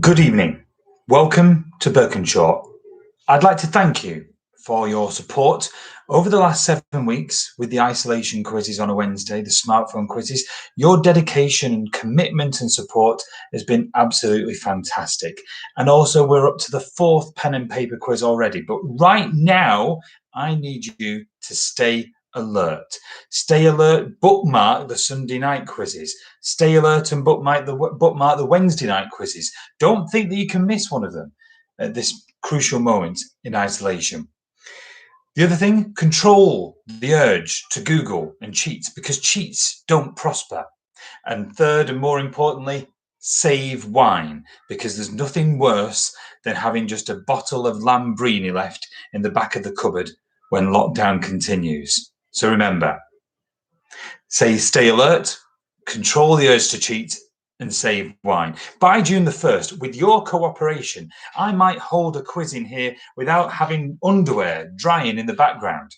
Good evening. Welcome to Birkenshaw. I'd like to thank you for your support over the last 7 weeks with the isolation quizzes on a Wednesday, the smartphone quizzes. Your dedication and commitment and support has been absolutely fantastic. And also, we're up to the 4th pen and paper quiz already. But right now, I need you to stay alert. Stay alert, bookmark the Sunday night quizzes. Stay alert and bookmark the Wednesday night quizzes. Don't think that you can miss one of them at this crucial moment in isolation. The other thing, control the urge to Google and cheat, because cheats don't prosper. And third, and more importantly, save wine, because there's nothing worse than having just a bottle of Lambrini left in the back of the cupboard when lockdown continues. So remember, stay alert, control the urge to cheat, and save wine. By June the 1st, with your cooperation, I might hold a quiz in here without having underwear drying in the background.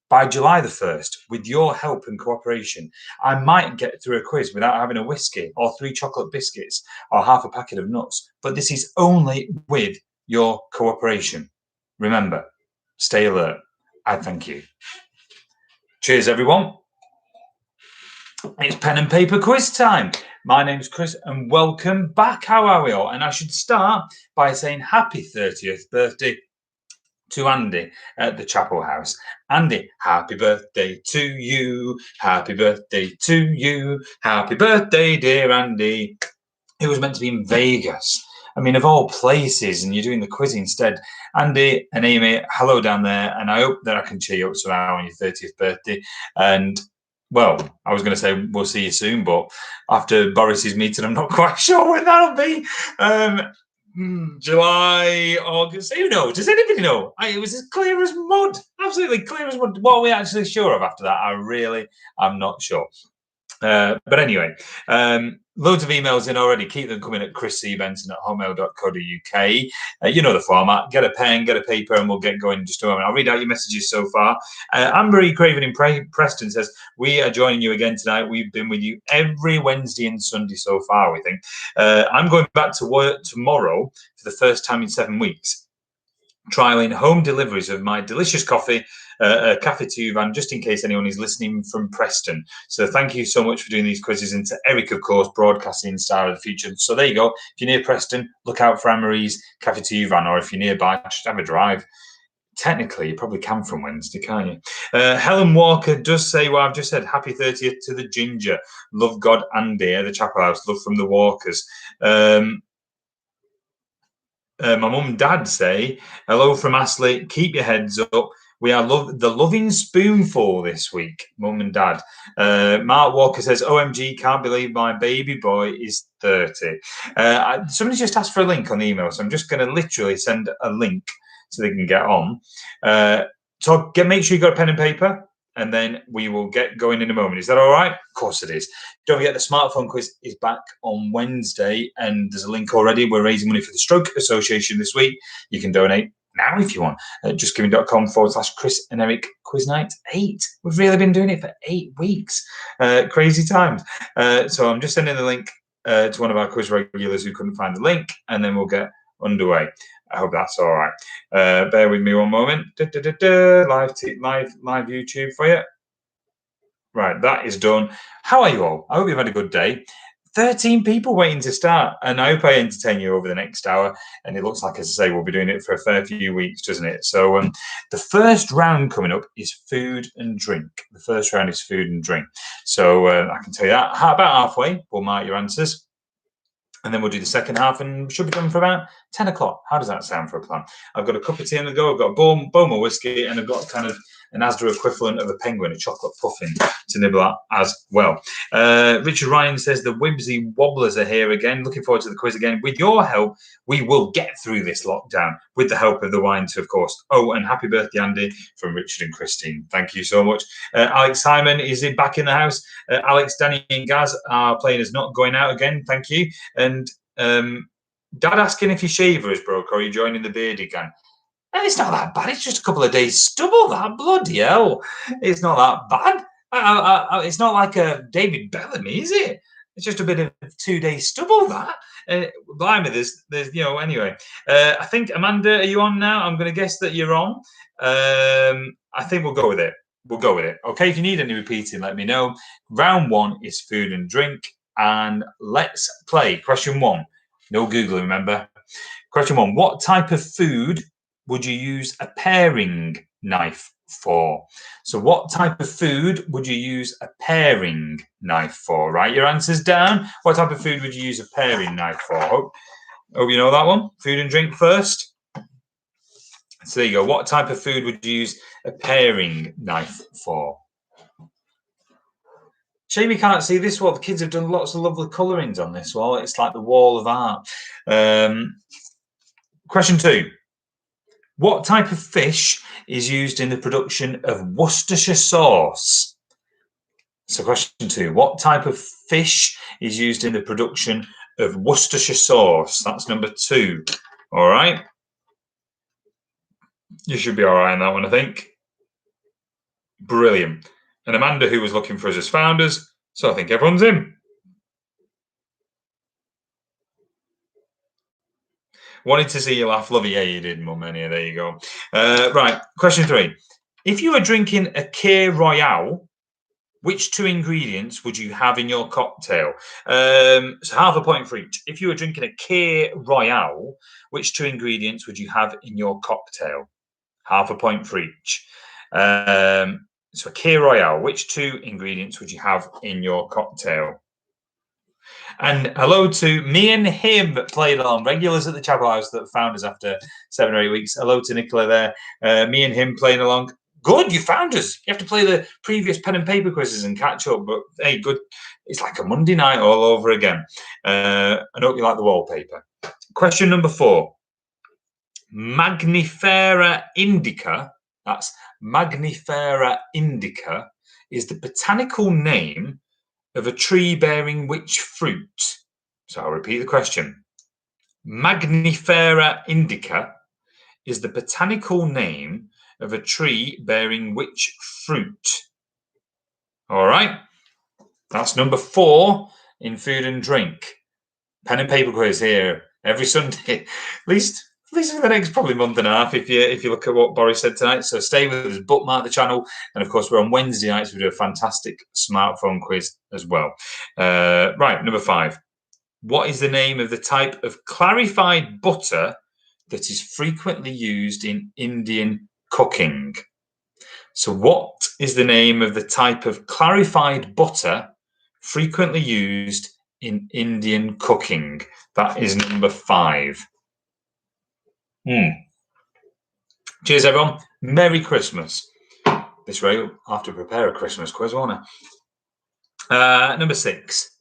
By July the 1st, with your help and cooperation, I might get through a quiz without having a whiskey or 3 chocolate biscuits or half a packet of nuts. But this is only with your cooperation. Remember, stay alert. I thank you. Cheers, everyone. It's pen and paper quiz time. My name's Chris and welcome back. How are we all? And I should start by saying happy 30th birthday to Andy at the Chapel House. Andy, happy birthday to you. Happy birthday to you. Happy birthday, dear Andy. It was meant to be in Vegas. I mean, of all places, and you're doing the quiz instead. Andy and Amy, hello down there. And I hope that I can cheer you up somehow on your 30th birthday. And well, I was going to say we'll see you soon, but after Boris's meeting, I'm not quite sure when that'll be. July, August, who knows? Does anybody know? It was as clear as mud, absolutely clear as mud. What are we actually sure of after that? I'm not sure. But anyway, loads of emails in already. Keep them coming at chriscbenson@hotmail.co.uk. You know the format. Get a pen, get a paper, and we'll get going in just a moment. I'll read out your messages so far. Anne-Marie Craven in Preston says, we are joining you again tonight. We've been with you every Wednesday and Sunday so far, we think. I'm going back to work tomorrow for the first time in 7 weeks, trialing home deliveries of my delicious coffee, Cafe Tuvan, just in case anyone is listening from Preston. So thank you so much for doing these quizzes, and to Eric, of course, broadcasting star of the future. So there you go. If you're near Preston, look out for Anne-Marie's Cafe Tuvan, or if you're nearby, just have a drive. Technically, you probably can from Wednesday, can't you? Helen Walker does say, well, I've just said happy 30th to the Ginger. Love God Andy at the Chapel House. Love from the Walkers. My mum and dad say, hello from Astley. Keep your heads up. We are the loving spoonful this week, mum and dad. Mark Walker says, OMG, can't believe my baby boy is 30. Somebody just asked for a link on the email, so I'm just going to literally send a link so they can get on. So make sure you got a pen and paper, and then we will get going in a moment. Is that all right? Of course it is. Don't forget the smartphone quiz is back on Wednesday, and there's a link already. We're raising money for the Stroke Association this week. You can donate now if you want at justgiving.com/Chris and Eric Quiz Night 8. We've really been doing it for 8 weeks. Crazy times. So I'm just sending the link to one of our quiz regulars who couldn't find the link, and then we'll get underway. I hope that's all right. Bear with me one moment. Live YouTube for you. Right, that is done. How are you all? I hope you've had a good day. 13 people waiting to start, and I hope I entertain you over the next hour. And it looks like, as I say, we'll be doing it for a fair few weeks, doesn't it? So the first round coming up is food and drink. The first round is food and drink. So I can tell you that. About halfway, we'll mark your answers. And then we'll do the second half, and should be done for about 10 o'clock. How does that sound for a plan? I've got a cup of tea on the go. I've got a Bowmer whiskey, and I've got kind of an Asda equivalent of a penguin, a chocolate puffin to nibble at as well. Richard Ryan says the Wibsy Wobblers are here again. Looking forward to the quiz again. With your help, we will get through this lockdown with the help of the wine too, of course. Oh, and happy birthday, Andy, from Richard and Christine. Thank you so much. Alex Simon is back in the house. Alex, Danny and Gaz are playing as not going out again. Thank you. And Dad asking if your shaver is broke or are you joining the beardy gang? And it's not that bad. It's just a couple of days stubble. That bloody hell. It's not that bad. It's not like a David Bellamy, is it? It's just a bit of 2-day stubble, that. Blimey, there's, anyway. I think, Amanda, are you on now? I'm going to guess that you're on. I think we'll go with it. We'll go with it. Okay, if you need any repeating, let me know. Round 1 is food and drink. And let's play. Question 1. No Google, remember. Question 1. What type of food would you use a paring knife for? So what type of food would you use a paring knife for? Write your answers down. What type of food would you use a paring knife for? Hope you know that one. Food and drink first. So there you go. What type of food would you use a paring knife for? Shame you can't see this wall. The kids have done lots of lovely colourings on this wall. It's like the wall of art. Question 2. What type of fish is used in the production of Worcestershire sauce? So question 2. What type of fish is used in the production of Worcestershire sauce? That's number 2. All right. You should be all right on that one, I think. Brilliant. And Amanda, who was looking for us as founders, so I think everyone's in. Wanted to see you laugh. Love it. Yeah, you did, Mum. Anyway, there you go. Right. Question 3. If you were drinking a Kir Royale, which 2 ingredients would you have in your cocktail? So half a point for each. If you were drinking a Kir Royale, which 2 ingredients would you have in your cocktail? Half a point for each. So a Kir Royale, which 2 ingredients would you have in your cocktail? And hello to me and him that played along, regulars at the Chapel House that found us after 7 or 8 weeks. Hello to Nicola there. Me and him playing along. Good, you found us. You have to play the previous pen and paper quizzes and catch up. But hey, good. It's like a Monday night all over again. I hope you like the wallpaper. Question number 4. Magnifera indica, that's Magnifera indica, is the botanical name of a tree bearing which fruit? So I'll repeat the question. Magnifera indica is the botanical name of a tree bearing which fruit? All right. That's number 4 in food and drink. Pen and paper quiz here every Sunday, at least for the next probably month and a half, if you look at what Boris said tonight. So stay with us, bookmark the channel, and of course we're on Wednesday nights. We do a fantastic smartphone quiz as well. Right, number 5. What is the name of the type of clarified butter that is frequently used in Indian cooking? So what is the name of the type of clarified butter frequently used in Indian cooking? That is number 5. Cheers, everyone. Merry Christmas. This way, I'll have to prepare a Christmas quiz, won't I? Number 6.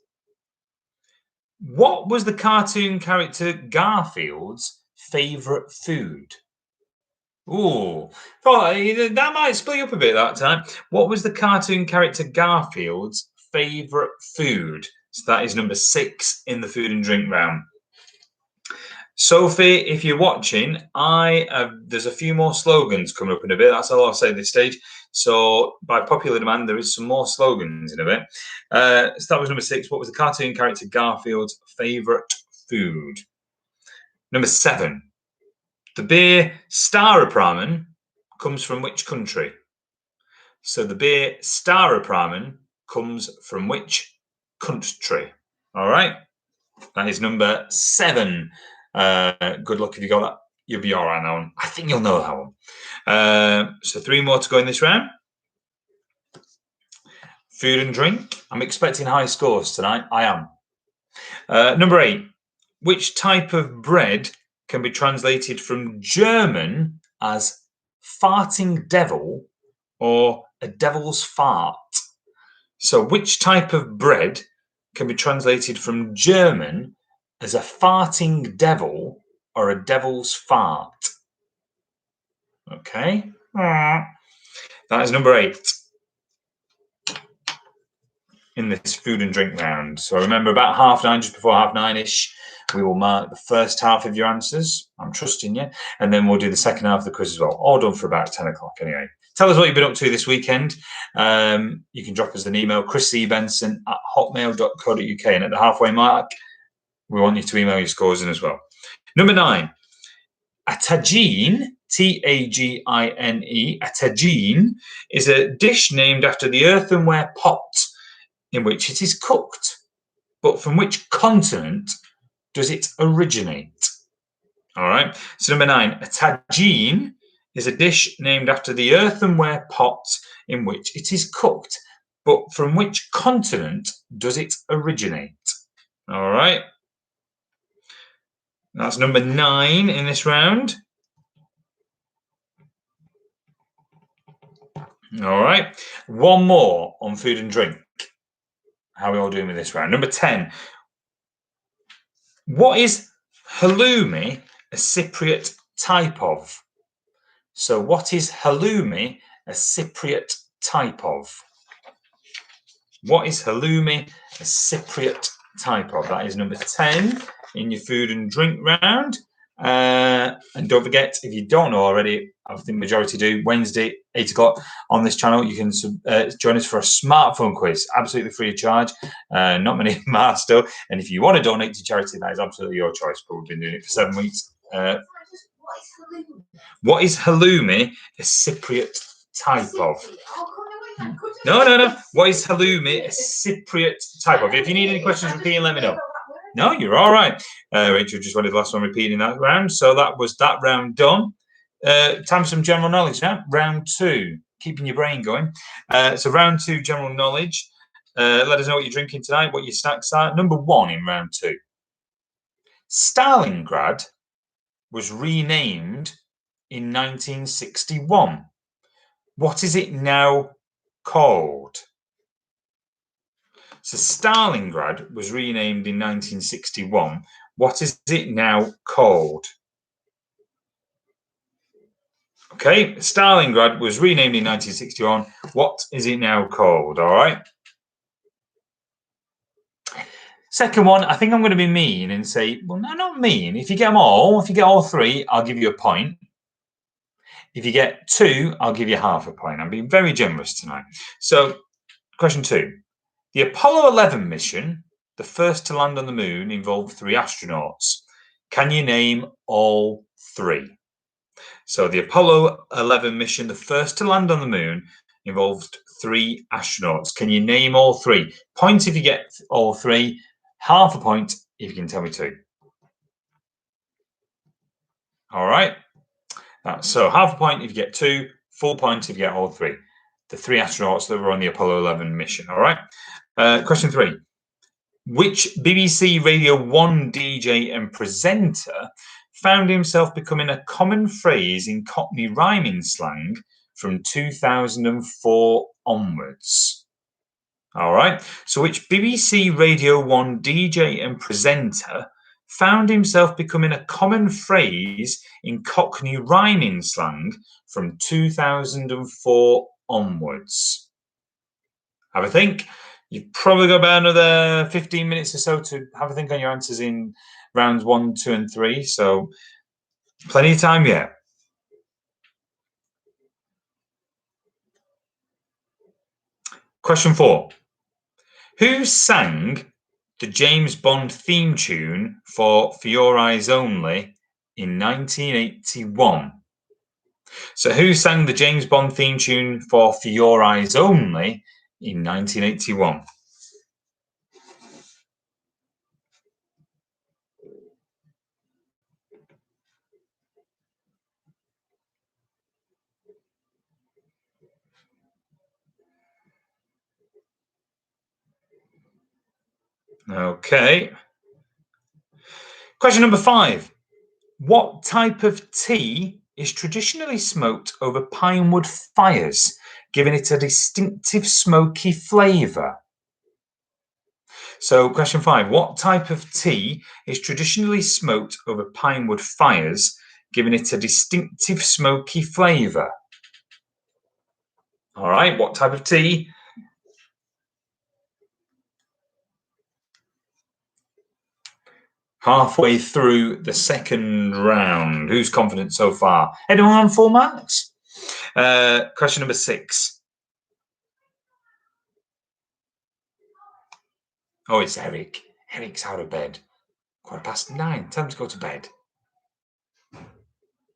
What was the cartoon character Garfield's favourite food? Ooh, that might split up a bit that time. What was the cartoon character Garfield's favourite food? So that is number 6 in the food and drink round. Sophie, if you're watching, there's a few more slogans coming up in a bit. That's all I'll say at this stage. So by popular demand, there is some more slogans in a bit. So that was number 6. What was the cartoon character Garfield's favourite food? Number 7. The beer Staropramen comes from which country? So the beer Staropramen comes from which country? All right. That is number 7. Good luck if you got that. You'll be all right on that one. I think you'll know that one. So 3 more to go in this round. Food and drink. I'm expecting high scores tonight. I am. Number 8. Which type of bread can be translated from German as farting devil or a devil's fart? So which type of bread can be translated from German as a farting devil or a devil's fart? Okay. That is number 8 in this food and drink round. So remember, about 9:30, just before 9:30-ish, we will mark the first half of your answers. I'm trusting you. And then we'll do the second half of the quiz as well. All done for about 10 o'clock anyway. Tell us what you've been up to this weekend. You can drop us an email, chriscbenson@hotmail.co.uk. And at the halfway mark, we want you to email your scores in as well. Number 9, a tagine, Tagine, a tagine is a dish named after the earthenware pot in which it is cooked. But from which continent does it originate? All right. So number 9, a tagine is a dish named after the earthenware pot in which it is cooked. But from which continent does it originate? All right. That's number 9 in this round. All right. One more on food and drink. How are we all doing with this round? Number 10. What is halloumi a Cypriot type of? So what is halloumi a Cypriot type of? What is halloumi a Cypriot type of? That is number 10 in your food and drink round. And don't forget, if you don't know already, I think the majority do, Wednesday, 8 o'clock on this channel, you can join us for a smartphone quiz, absolutely free of charge. Not many are still. And if you want to donate to charity, that is absolutely your choice. But we've been doing it for 7 weeks. What is halloumi a Cypriot type of? No. What is halloumi a Cypriot type of? If you need any questions repeating, let me know. No, you're all right. Rachel just wanted the last one repeating that round. So that was that round done. Time for some general knowledge now. Round 2, keeping your brain going. So round 2, general knowledge. Let us know what you're drinking tonight, what your snacks are. Number 1 in round 2. Stalingrad was renamed in 1961. What is it now called? So Stalingrad was renamed in 1961. What is it now called? Okay, Stalingrad was renamed in 1961. What is it now called? All right. Second one, I think I'm going to be mean and say, well, no, not mean. If you get them all, if you get all 3, I'll give you a point. If you get 2, I'll give you half a point. I'm being very generous tonight. So, question 2. The Apollo 11 mission, the first to land on the moon, involved 3 astronauts. Can you name all 3? So the Apollo 11 mission, the first to land on the moon, involved 3 astronauts. Can you name all 3? Point if you get all 3, half a point if you can tell me 2. All right. So half a point if you get 2, full point if you get all 3. The 3 astronauts that were on the Apollo 11 mission. All right. Question 3. Which BBC Radio 1 DJ and presenter found himself becoming a common phrase in Cockney rhyming slang from 2004 onwards? All right. So which BBC Radio 1 DJ and presenter found himself becoming a common phrase in Cockney rhyming slang from 2004 onwards? Have a think. You've probably got about another 15 minutes or so to have a think on your answers in rounds 1, 2, and 3. So plenty of time yet. Question 4. Who sang the James Bond theme tune for For Your Eyes Only in 1981? So who sang the James Bond theme tune for Your Eyes Only in 1981? Okay. Question number 5. What type of tea is traditionally smoked over pine wood fires, giving it a distinctive smoky flavour? So question 5, what type of tea is traditionally smoked over pine wood fires, giving it a distinctive smoky flavour? All right, what type of tea? Halfway through the second round. Who's confident so far? Anyone on 4 marks? Question number 6. Oh, it's Eric. Eric's out of bed. 9:15. Time to go to bed.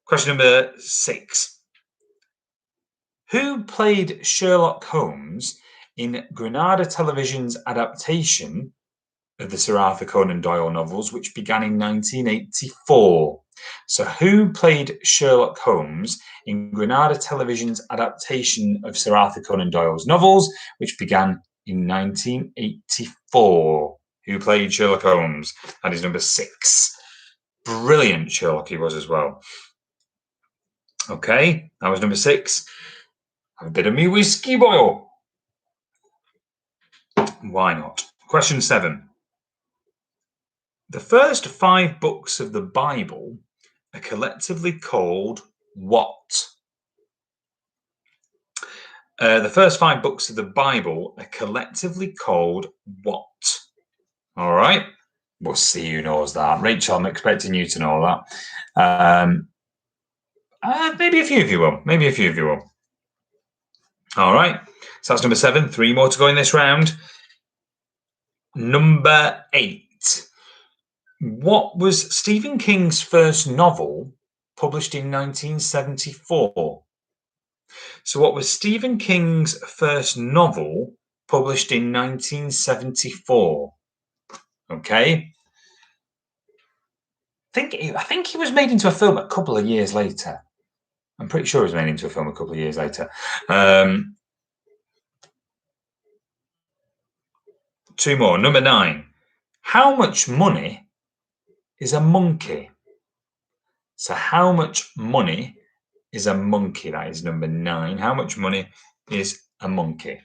Question number 6. Who played Sherlock Holmes in Granada Television's adaptation of the Sir Arthur Conan Doyle novels, which began in 1984? So who played Sherlock Holmes in Granada Television's adaptation of Sir Arthur Conan Doyle's novels, which began in 1984? Who played Sherlock Holmes? That is number 6. Brilliant Sherlock he was as well. Okay, that was number 6. Have a bit of me whiskey, boy. Why not? Question 7. The first 5 books of the Bible are collectively called what? The first 5 books of the Bible are collectively called what? All right. We'll see who knows that. Rachel, I'm expecting you to know that. Maybe a few of you will. All right. So that's number 7. 3 more to go in this round. Number 8. What was Stephen King's first novel published in 1974? So what was Stephen King's first novel published in 1974? Okay. I think he was made into a film a couple of years later. I'm pretty sure he was made into a film a couple of years later. 2 more. Number 9. How much money is a monkey? So how much money is a monkey? That is number 9. How much money is a monkey?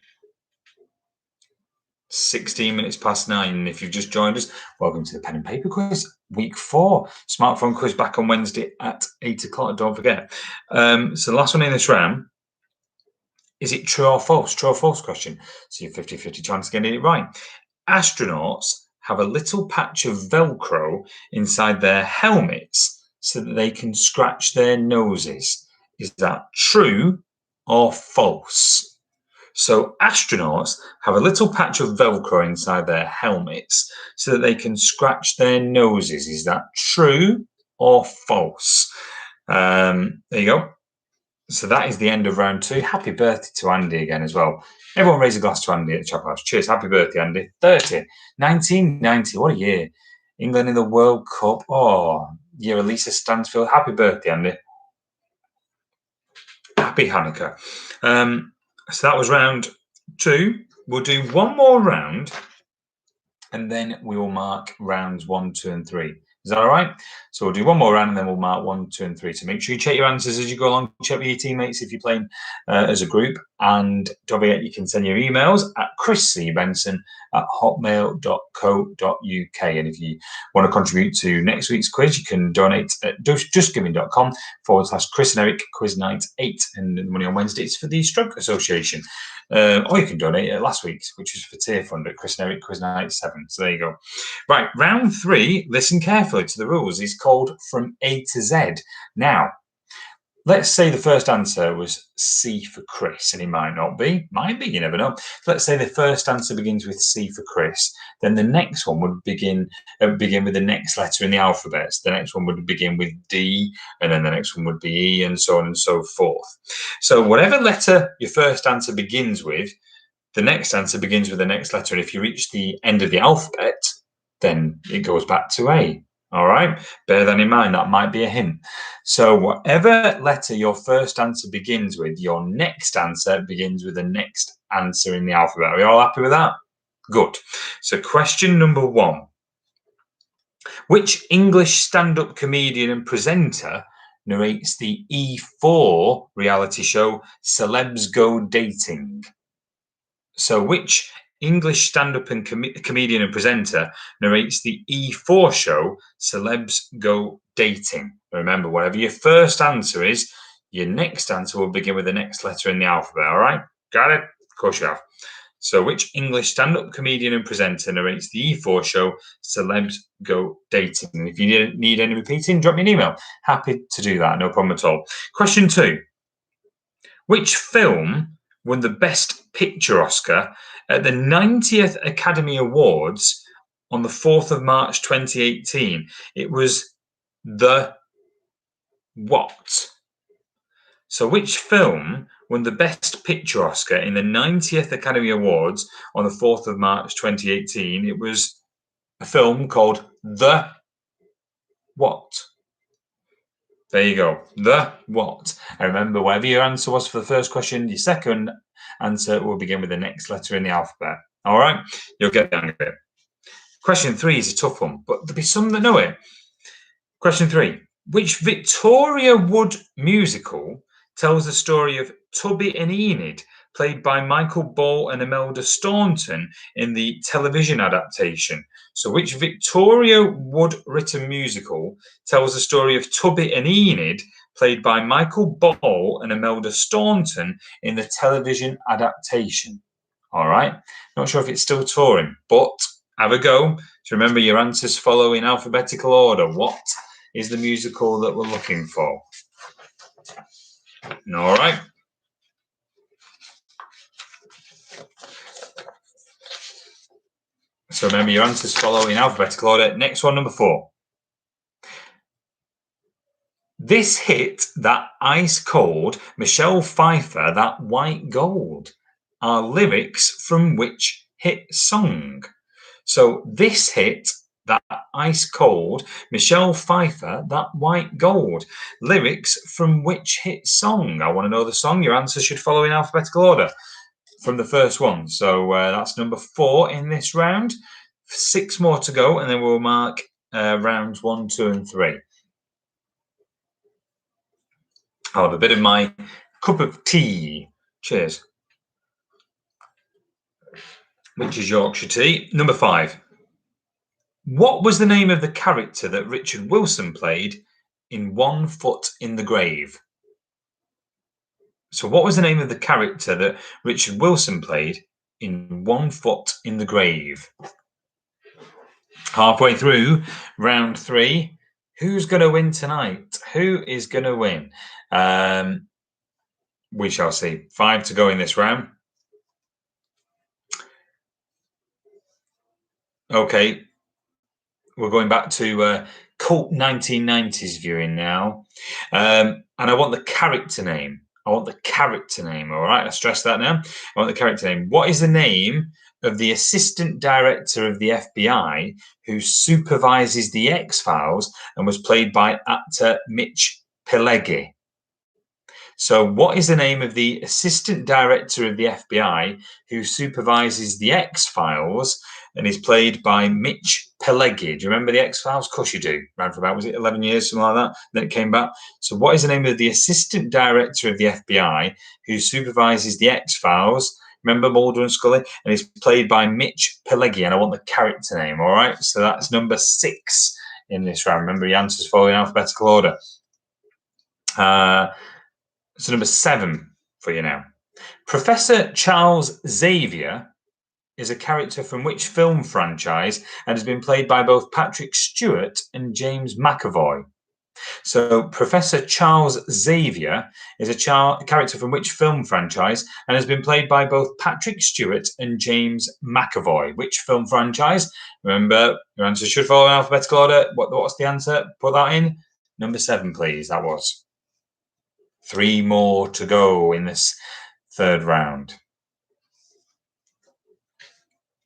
16 minutes past 9. And if you've just joined us, welcome to the pen and paper quiz, week 4. Smartphone quiz back on Wednesday at 8 o'clock. Don't forget. So the last one in this round. Is it true or false? True or false question. So you're 50-50 chance of getting it right. Astronauts have a little patch of Velcro inside their helmets so that they can scratch their noses. Is that true or false? So astronauts have a little patch of Velcro inside their helmets so that they can scratch their noses. Is that true or false? There you go. So that is the end of round 2. Happy birthday to Andy again as well. Everyone raise a glass to Andy at the Chop House. Cheers. Happy birthday, Andy. 30. 1990. What a year. England in the World Cup. Oh, year of Lisa Stansfield. Happy birthday, Andy. Happy Hanukkah. So that was round 2. We'll do one more round and then we will mark rounds 1, 2, and 3. Is that all right? So we'll do one more round and then we'll mark 1, 2, and 3. So make sure you check your answers as you go along. Check with your teammates if you're playing as a group. And don't forget, you can send your emails at chriscbenson@hotmail.co.uk. And if you want to contribute to next week's quiz, you can donate at justgiving.com/Chris and Eric Quiz Night 8. And the money on Wednesday is for the Stroke Association. Or you can donate at last week's, which was for Tier Fund at Chris and Eric Quiz Night 7. So there you go. Right, round 3, listen carefully to the rules, is called From A to Z. Now, let's say the first answer was C for Chris, and it might not be. Might be, you never know. Let's say the first answer begins with C for Chris. Then the next one would begin with the next letter in the alphabet. The next one would begin with D, and then the next one would be E, and so on and so forth. So whatever letter your first answer begins with, the next answer begins with the next letter. And if you reach the end of the alphabet, then it goes back to A. All right, bear that in mind. That might be a hint. So whatever letter your first answer begins with, your next answer begins with the next answer in the alphabet. Are we all happy with that? Good. So question number 1. Which English stand-up comedian and presenter narrates the E4 reality show Celebs Go Dating? So which English stand-up and comedian and presenter narrates the E4 show Celebs Go Dating? Remember, whatever your first answer is, your next answer will begin with the next letter in the alphabet. All right? Got it? Of course you have. So which English stand-up comedian and presenter narrates the E4 show Celebs Go Dating? And if you need any repeating, drop me an email. Happy to do that. No problem at all. Question 2. Which film won the Best Picture Oscar at the 90th Academy Awards on the 4th of March 2018? It was The What? So which film won the Best Picture Oscar in the 90th Academy Awards on the 4th of March 2018? It was a film called The What? There you go. The what? And remember, whatever your answer was for the first question, your second answer will begin with the next letter in the alphabet. All right? You'll get the hang of it. Question 3 is a tough one, but there'll be some that know it. Question 3. Which Victoria Wood musical tells the story of Tubby and Enid, played by Michael Ball and Imelda Staunton in the television adaptation? So which Victoria Wood written musical tells the story of Tubby and Enid, played by Michael Ball and Imelda Staunton in the television adaptation? All right. Not sure if it's still touring, but have a go. So remember, your answers follow in alphabetical order. What is the musical that we're looking for? All right. So remember, your answers follow in alphabetical order. Next one, number 4. This hit that ice cold, Michelle Pfeiffer, that white gold, are lyrics from which hit song? So this hit that ice cold, Michelle Pfeiffer, that white gold, lyrics from which hit song? I want to know the song. Your answers should follow in alphabetical order from the first one. So that's number 4 in this round. 6 more to go, and then we'll mark rounds 1, 2, and 3. I'll have a bit of my cup of tea. Cheers. Which is Yorkshire tea. Number 5. What was the name of the character that Richard Wilson played in One Foot in the Grave? So what was the name of the character that Richard Wilson played in One Foot in the Grave? Halfway through round 3. Who's going to win tonight? Who is going to win? We shall see. 5 to go in this round. Okay. We're going back to cult 1990s viewing now. And I want the character name. All right? I stress that now. I want the character name. What is the name of the assistant director of the FBI who supervises the X-Files and was played by actor Mitch Pileggi? So what is the name of the assistant director of the FBI who supervises the X-Files and is played by Mitch Pileggi? Do you remember the X-Files? Of course you do. Ran for about, was it 11 years, something like that? Then it came back. So what is the name of the assistant director of the FBI who supervises the X-Files? Remember Mulder and Scully? And is played by Mitch Pileggi. And I want the character name, all right? So that's number 6 in this round. Remember, your answers follow in alphabetical order. So number 7 for you now. Professor Charles Xavier is a character from which film franchise and has been played by both Patrick Stewart and James McAvoy? So Professor Charles Xavier is a character from which film franchise and has been played by both Patrick Stewart and James McAvoy? Which film franchise? Remember, your answer should follow in alphabetical order. What's the answer? Put that in. Number 7, please. That was. 3 more to go in this 3rd round.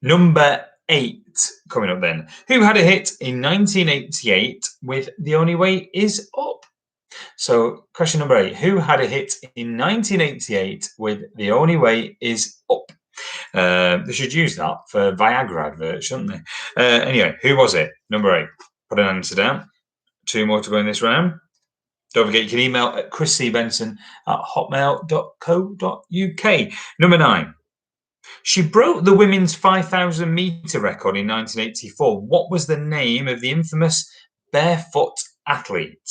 Number 8 coming up then. Who had a hit in 1988 with The Only Way Is Up? So question number 8. Who had a hit in 1988 with The Only Way Is Up? They should use that for Viagra adverts, shouldn't they? Anyway, who was it? Number 8. Put an answer down. 2 more to go in this round. Don't forget, you can email at chriscbenson@hotmail.co.uk. Number 9. She broke the women's 5,000 metre record in 1984. What was the name of the infamous barefoot athlete?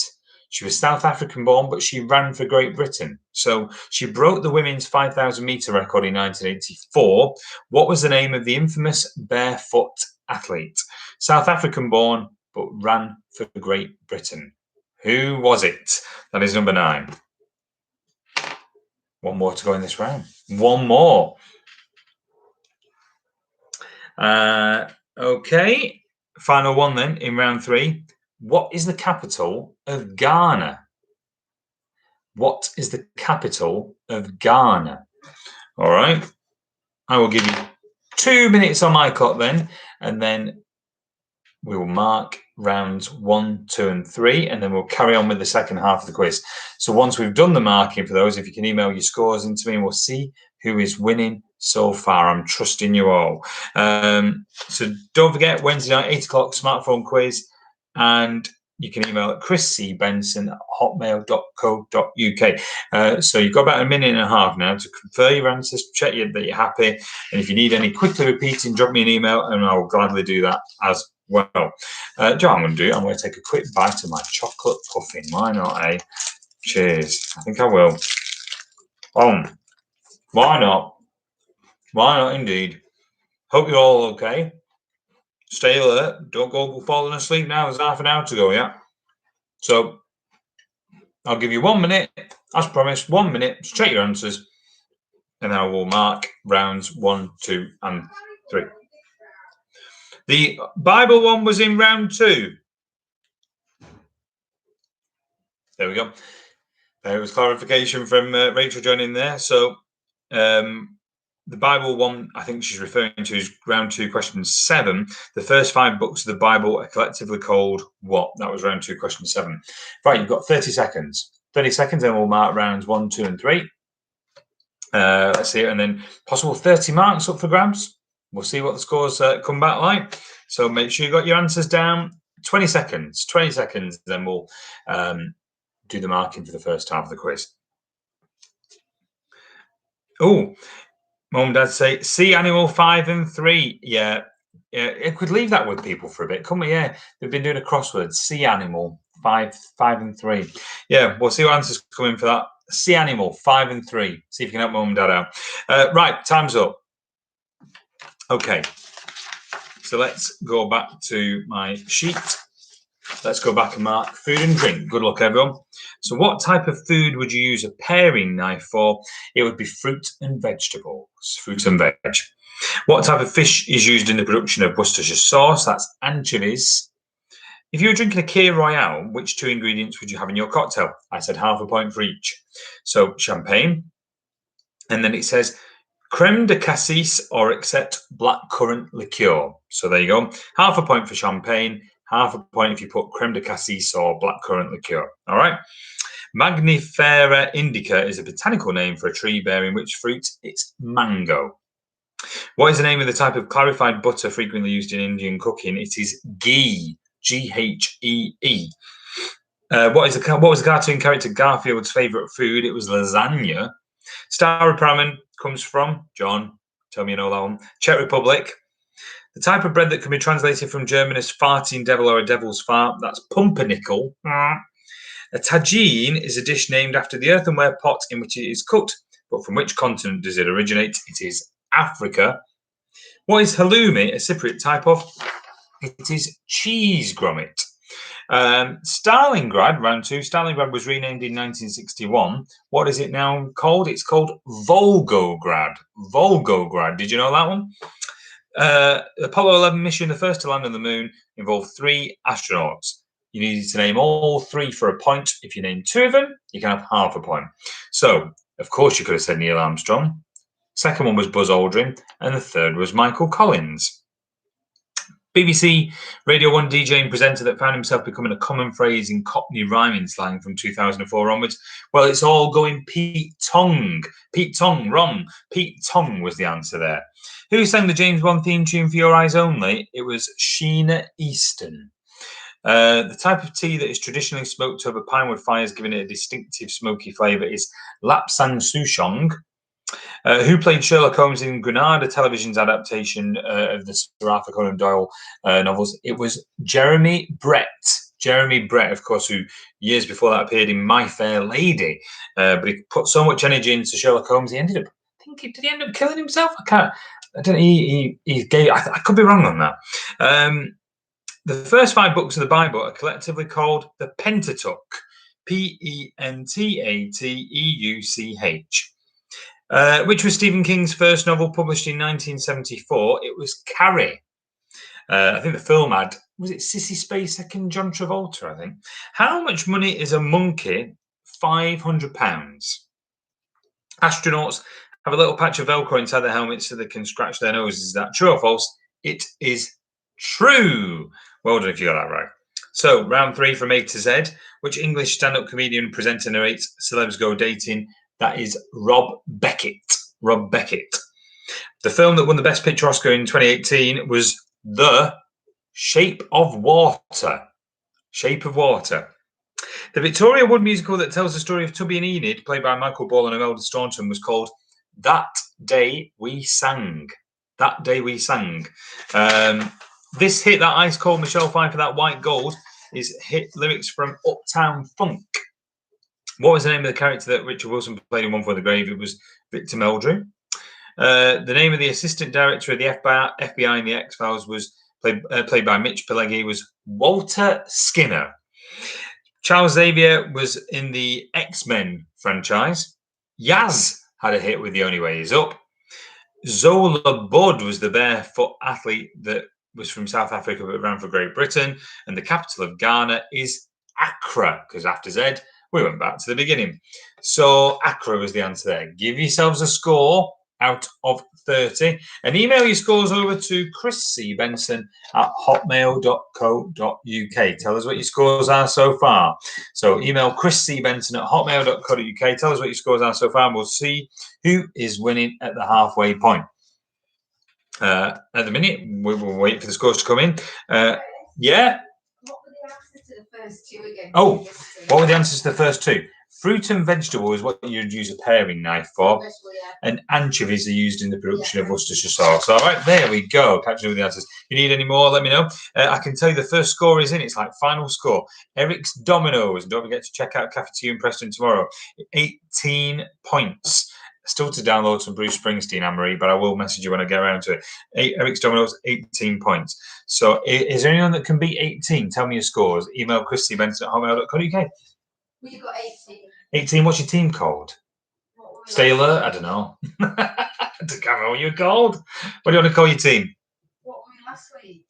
She was South African born, but she ran for Great Britain. So she broke the women's 5,000 metre record in 1984. What was the name of the infamous barefoot athlete? South African born, but ran for Great Britain. Who was it? That is number 9. One more to go in this round. One more. Okay. Final one then in round 3. What is the capital of Ghana? What is the capital of Ghana? All right. I will give you 2 minutes on my clock then, and then we will mark rounds 1, 2, and 3, and then we'll carry on with the second half of the quiz. So once we've done the marking for those, if you can email your scores into me, and we'll see who is winning so far. I'm trusting you all. So don't forget, Wednesday night, 8 o'clock, smartphone quiz, and you can email at chriscbenson@hotmail.co.uk. So you've got about a minute and a half now to confirm your answers, check that you're happy, and if you need any quickly repeating, drop me an email, and I will gladly do that as well. Do you know what I'm going to do? I'm going to take a quick bite of my chocolate puffin. Why not, eh? Cheers. I think I will. Why not? Why not, indeed? Hope you're all okay. Stay alert. Don't go falling asleep now. There's half an hour to go, yeah? So I'll give you 1 minute, as promised, 1 minute to check your answers, and then I will mark rounds 1, 2, and 3. The Bible one was in round 2. There we go. There was clarification from Rachel joining there. So the Bible one, I think she's referring to, is round 2, question 7. The first 5 books of the Bible are collectively called what? That was round 2, question 7. Right, you've got 30 seconds. 30 seconds, and we'll mark rounds 1, 2, and 3. Let's see, and then possible 30 marks up for grabs. We'll see what the scores come back like. So make sure you got your answers down. 20 seconds. 20 seconds, then we'll do the marking for the first half of the quiz. Oh, Mum and Dad say sea animal 5 and 3. Yeah, it could leave that with people for a bit, couldn't we? Yeah, they've been doing a crossword. Sea animal 5 and 3. Yeah, we'll see what answers come in for that. Sea animal 5 and 3. See if you can help Mum and Dad out. Right, time's up. Okay, so let's go back to my sheet. Let's go back and mark food and drink. Good luck, everyone. So what type of food would you use a paring knife for? It would be fruit and vegetables. Fruit and veg. What type of fish is used in the production of Worcestershire sauce? That's anchovies. If you were drinking a Kir Royale, which 2 ingredients would you have in your cocktail? I said half a point for each. So champagne. And then it says creme de cassis or except blackcurrant liqueur. So there you go. Half a point for champagne. Half a point if you put creme de cassis or blackcurrant liqueur. All right. Mangifera indica is a botanical name for a tree bearing which fruit? It's mango. What is the name of the type of clarified butter frequently used in Indian cooking? It is ghee. Ghee. What was the cartoon character Garfield's favourite food? It was lasagna. Star of Pramen comes from John. Tell me you know that one. Czech Republic. The type of bread that can be translated from German as farting devil or a devil's fart, that's pumpernickel. A tagine is a dish named after the earthenware pot in which it is cooked, but from which continent does it originate? It is Africa. What is halloumi, a Cypriot type of? It is cheese grommet. Stalingrad, round 2. Stalingrad was renamed in 1961. What is it now called? It's called Volgograd. Volgograd. Did you know that one? The Apollo 11 mission, the first to land on the moon, involved 3 astronauts. You needed to name all 3 for a point. If you name 2 of them, you can have half a point. So, of course, you could have said Neil Armstrong. Second one was Buzz Aldrin, and the third was Michael Collins. BBC Radio 1 DJ and presenter that found himself becoming a common phrase in Cockney rhyming slang from 2004 onwards. Well, it's all going Pete Tong. Pete Tong, wrong. Pete Tong was the answer there. Who sang the James Bond theme tune for Your Eyes Only? It was Sheena Easton. The type of tea that is traditionally smoked over pinewood fires, giving it a distinctive smoky flavour, is Lapsang Souchong. Who played Sherlock Holmes in Granada Television's adaptation of the Sir Arthur Conan Doyle novels? It was Jeremy Brett. Jeremy Brett, of course, who years before that appeared in My Fair Lady. But he put so much energy into Sherlock Holmes, he ended up, did he end up killing himself? I don't know. He gave, I could be wrong on that. The first 5 books of the Bible are collectively called the Pentateuch. Pentateuch. Which was Stephen King's first novel published in 1974? It was Carrie. I think the film had, was it Sissy Spacek and John Travolta, I think. How much money is a monkey? £500. Astronauts have a little patch of Velcro inside their helmets so they can scratch their noses. Is that true or false? It is true. Well done if you got that right. So, round 3 from A to Z. Which English stand-up comedian and presenter narrates Celebs Go Dating? That is Rob Beckett. Rob Beckett. The film that won the Best Picture Oscar in 2018 was The Shape of Water. Shape of Water. The Victoria Wood musical that tells the story of Tubby and Enid, played by Michael Ball and Imelda Staunton, was called That Day We Sang. That Day We Sang. This hit, that Ice Cold Michelle Pfeiffer, that White Gold, is hit lyrics from Uptown Funk. What was the name of the character that Richard Wilson played in One for the Grave? It was Victor Meldrew. The name of the assistant director of the FBI in the X-Files was played by Mitch Pileggi, was Walter Skinner. Charles Xavier was in the X-Men franchise. Yaz had a hit with The Only Way Is Up. Zola Budd was the barefoot athlete that was from South Africa but ran for Great Britain. And the capital of Ghana is Accra, because after Z, we went back to the beginning. So Accra was the answer there. Give yourselves a score out of 30 and email your scores over to chriscbenson@hotmail.co.uk. Tell us what your scores are so far. So email chriscbenson@hotmail.co.uk. Tell us what your scores are so far and we'll see who is winning at the halfway point. At the minute, we will wait for the scores to come in. Yeah? What were the answers to the first two again? Oh, what were the answers to the first two? Fruit and vegetable is what you'd use a paring knife for. And anchovies are used in the production of Worcestershire sauce. All right, there we go. Catching up with the answers. If you need any more, let me know. I can tell you the first score is in. It's like final score. Eric's Dominoes. Don't forget to check out Cafe Tea in Preston tomorrow. 18 points. Still to download some Bruce Springsteen, Anne-Marie, but I will message you when I get around to it. Eric's Dominoes, 18 points. So is there anyone that can beat 18? Tell me your scores. Email chriscbenson@hotmail.co.uk. Well, you got 18. 18, what's your team called? Stay alert? I don't know. I can't remember what you're called. What do you want to call your team? What were we last week?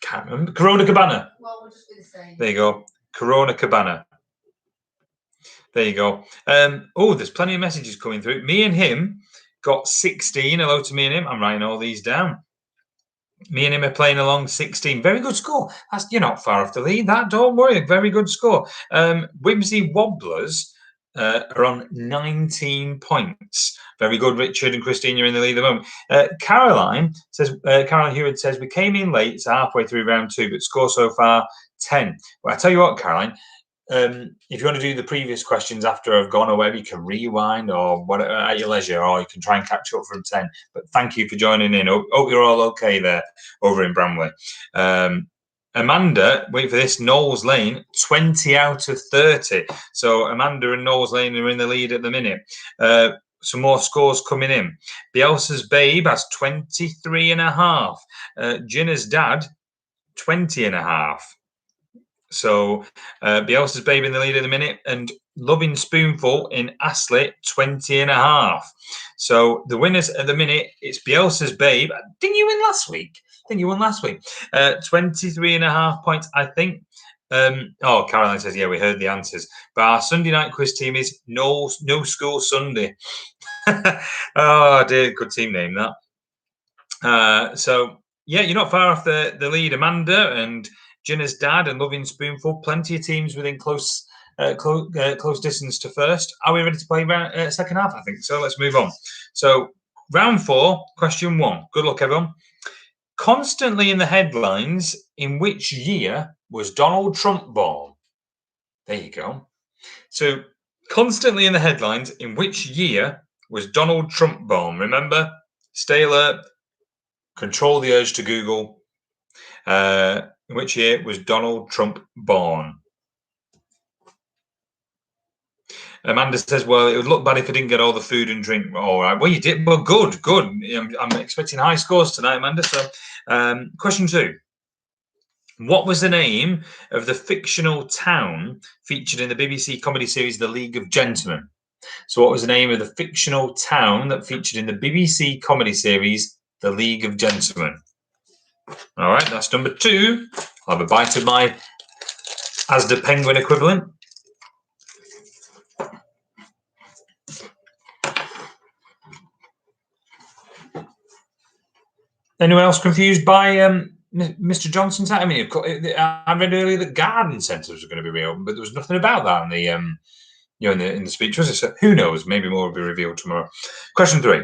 Can't remember. Corona Cabana. Well, we'll just be the same. There you go. Corona Cabana. There you go. Oh, there's plenty of messages coming through. Me and him got 16. Hello to me and him. I'm writing all these down. Me and him are playing along 16. Very good score. You're not far off the lead. That, don't worry. Very good score. Whimsy Wobblers are on 19 points. Very good, Richard and Christine. You're in the lead at the moment. Caroline Hewitt says, we came in late, so halfway through round 2, but score so far 10. Well, I tell you what, Caroline, if you want to do the previous questions after I've gone or whatever, you can rewind or whatever at your leisure, or you can try and catch up from 10. But thank you for joining in. Hope you're all okay there over in Bramley. Amanda, wait for this, Knowles Lane, 20 out of 30. So Amanda and Knowles Lane are in the lead at the minute. Some more scores coming in. Bielsa's Babe has 23.5. Ginna's Dad, 20.5. So Bielsa's Babe in the lead at the minute, and Loving Spoonful in Astley, 20.5. So the winners at the minute, it's Bielsa's Babe. Didn't you win last week? I think you won last week. 23.5 points, I think. Caroline says, yeah, we heard the answers. But our Sunday night quiz team is No School Sunday. Oh, dear, good team name, that. So, yeah, you're not far off the lead, Amanda, and Ginna's Dad and Loving Spoonful. Plenty of teams within close distance to first. Are we ready to play second half? I think so. Let's move on. So, round 4, question 1. Good luck, everyone. Constantly in the headlines, in which year was Donald Trump born? There you go. So, constantly in the headlines, in which year was Donald Trump born? Remember, stay alert, control the urge to Google. In which year was Donald Trump born? Amanda says, well, it would look bad if I didn't get all the food and drink. All right. Well, you did. Well, good. I'm expecting high scores tonight, Amanda. So, question 2. What was the name of the fictional town featured in the BBC comedy series The League of Gentlemen? So what was the name of the fictional town that featured in the BBC comedy series The League of Gentlemen? All right, that's number 2. I'll have a bite of my Asda Penguin equivalent. Anyone else confused by Mr. Johnson's? I mean, I read earlier that garden centres were going to be reopened, but there was nothing about that in the in the speech, was it? So who knows? Maybe more will be revealed tomorrow. Question 3.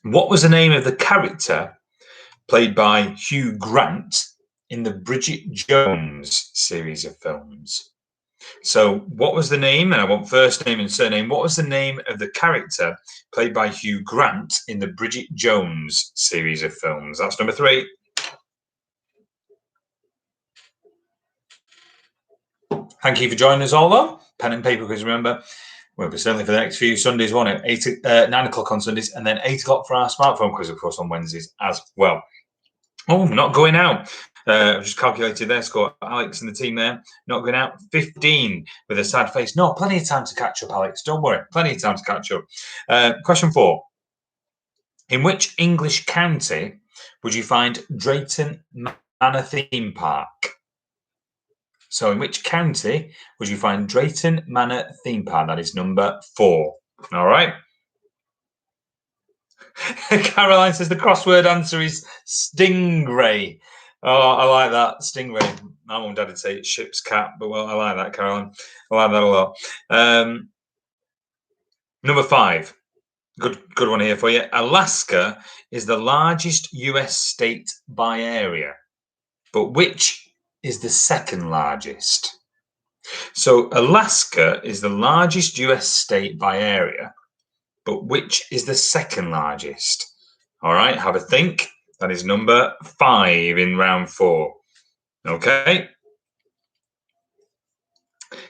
What was the name of the character played by Hugh Grant in the Bridget Jones series of films? So what was the name, and I want first name and surname, what was the name of the character played by Hugh Grant in the Bridget Jones series of films? That's number 3. Thank you for joining us all, though. Pen and paper, because remember, well, certainly for the next few Sundays, won't it? 9 o'clock on Sundays, and then 8 o'clock for our smartphone quiz, of course, on Wednesdays as well. Oh, not going out. I've just calculated their score. Alex and the team there, not going out. 15 with a sad face. No, plenty of time to catch up, Alex. Don't worry. Plenty of time to catch up. Question 4. In which English county would you find Drayton Manor Theme Park? So in which county would you find Drayton Manor Theme Park? That is number 4. All right. Caroline says the crossword answer is stingray. Oh, I like that. Stingray. My mum and dad would say it's ship's cat, but well, I like that, Caroline. I like that a lot. Number 5. Good one here for you. Alaska is the largest US state by area, but which is the second largest? So Alaska is the largest US state by area, but which is the second largest? All right, have a think. That is number 5 in round 4. Okay.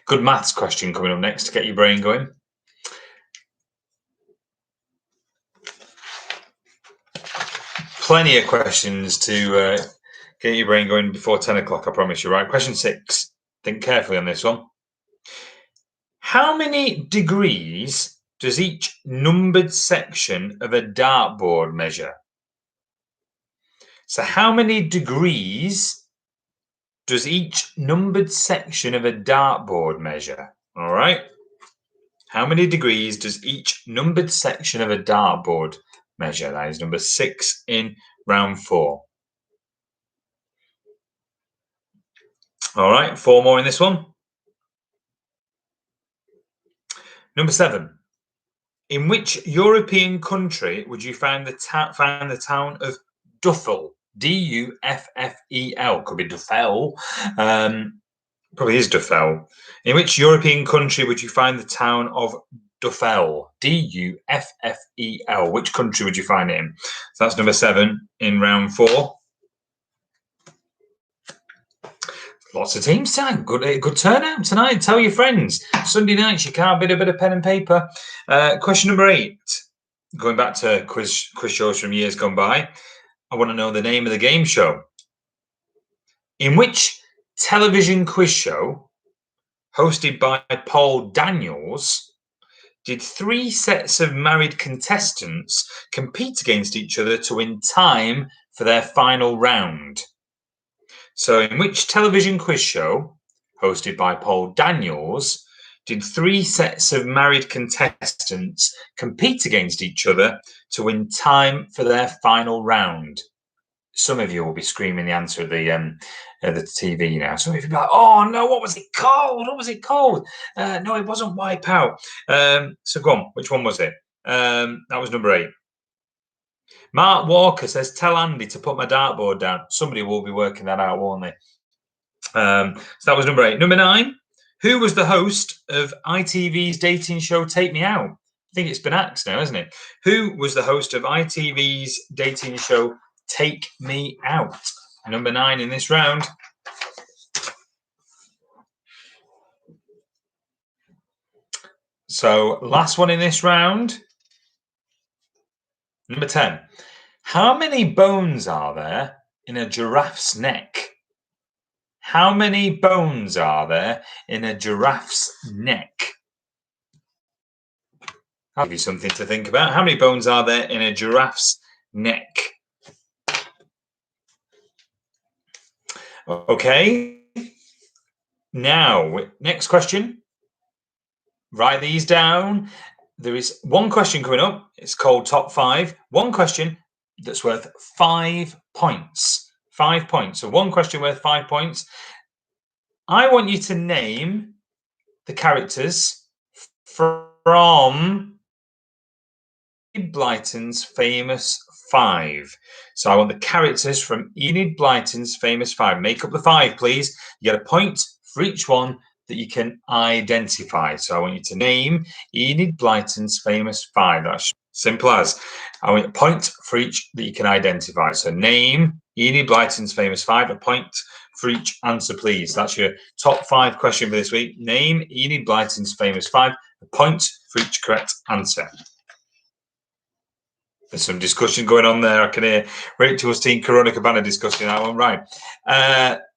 Good maths question coming up next to get your brain going. Plenty of questions to get your brain going before 10 o'clock, I promise you, right? Question 6. Think carefully on this one. How many degrees does each numbered section of a dartboard measure? So how many degrees does each numbered section of a dartboard measure? All right. How many degrees does each numbered section of a dartboard measure? That is number 6 in round 4. All right, 4 more in this one. Number 7. In which European country would you find the town of Duffel? Duffel. Could be Duffel. Probably is Duffel. In which European country would you find the town of Duffel? Duffel. Which country would you find it in? So that's number 7 in round 4. Lots of teams tonight. Good turnout tonight. Tell your friends. Sunday nights, you can't beat a bit of pen and paper. Question number 8. Going back to quiz shows from years gone by, I want to know the name of the game show. In which television quiz show, hosted by Paul Daniels, did 3 sets of married contestants compete against each other to win time for their final round? So in which television quiz show, hosted by Paul Daniels, did 3 sets of married contestants compete against each other to win time for their final round? Some of you will be screaming the answer at the TV now. Some of you will be like, oh no, what was it called? What was it called? No, it wasn't Wipeout. So go on, which one was it? That was number 8. Mark Walker says, tell Andy to put my dartboard down. Somebody will be working that out, won't they? So that was number 8. Number 9, who was the host of ITV's dating show Take Me Out? I think it's been axed now, isn't it? Who was the host of ITV's dating show Take Me Out? Number 9 in this round. So last one in this round. Number 10. How many bones are there in a giraffe's neck? How many bones are there in a giraffe's neck? I'll give you something to think about. How many bones are there in a giraffe's neck? Okay. Now, next question. Write these down. There is one question coming up. It's called Top 5. One question that's worth 5 points. 5 points. So one question worth 5 points. I want you to name the characters from Blyton's famous 5. So I want the characters from Enid Blyton's famous 5. Make up the 5, please. You get a point for each one that you can identify. So I want you to name Enid Blyton's famous 5. That's simple as. I want a point for each that you can identify. So name Enid Blyton's famous 5. A point for each answer, please. That's your top 5 question for this week. Name Enid Blyton's famous 5. A point for each correct answer. There's some discussion going on there. I can hear Rachel's team, Corona Cabana discussing that one. Right.